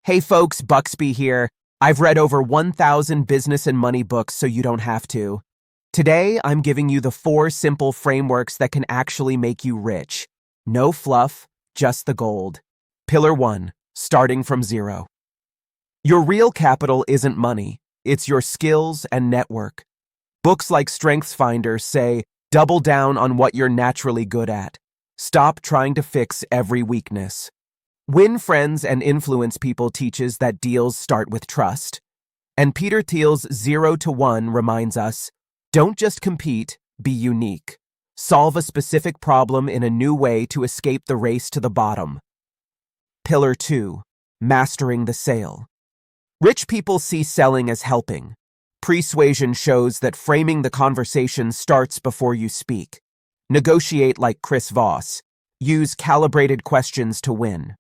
Hey folks, Bucksby here. I've read over 1,000 business and money books so you don't have to. Today, I'm giving you the 4 simple frameworks that can actually make you rich. No fluff, just the gold. Pillar 1, starting from zero. Your real capital isn't money, it's your skills and network. Books like StrengthsFinder say, double down on what you're naturally good at. Stop trying to fix every weakness. Win Friends and Influence People teaches that deals start with trust. And Peter Thiel's 0 to 1 reminds us, don't just compete, be unique. Solve a specific problem in a new way to escape the race to the bottom. Pillar 2, mastering the sale. Rich people see selling as helping. Pre-suasion shows that framing the conversation starts before you speak. Negotiate like Chris Voss. Use calibrated questions to win.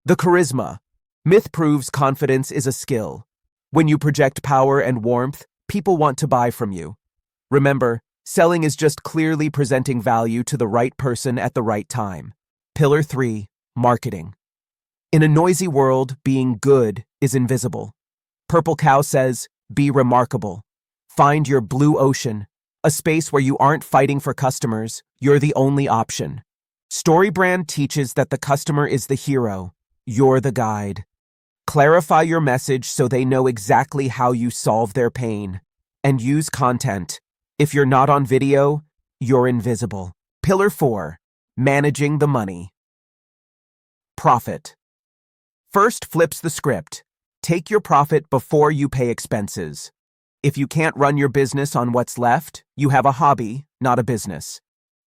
The charisma. Myth proves confidence is a skill. When you project power and warmth, people want to buy from you. Remember, selling is just clearly presenting value to the right person at the right time. Pillar 3, marketing. In a noisy world, being good is invisible. Purple Cow says, be remarkable. Find your blue ocean, a space where you aren't fighting for customers, you're the only option. StoryBrand teaches that the customer is the hero. You're the guide. Clarify your message so they know exactly how you solve their pain. And use content. If you're not on video, you're invisible. Pillar 4, managing the money. Profit. First flips the script. Take your profit before you pay expenses. If you can't run your business on what's left, you have a hobby, not a business.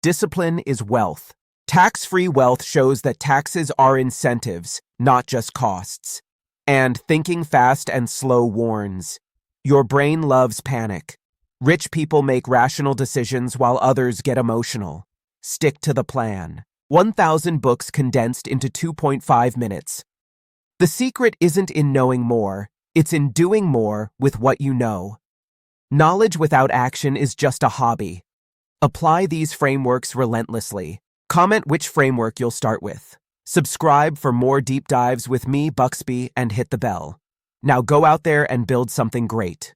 Discipline is wealth. Tax-free wealth shows that taxes are incentives, not just costs. And thinking fast and slow warns. Your brain loves panic. Rich people make rational decisions while others get emotional. Stick to the plan. 1,000 books condensed into 2.5 minutes. The secret isn't in knowing more, it's in doing more with what you know. Knowledge without action is just a hobby. Apply these frameworks relentlessly. Comment which framework you'll start with. Subscribe for more deep dives with me, Bucksby, and hit the bell. Now go out there and build something great.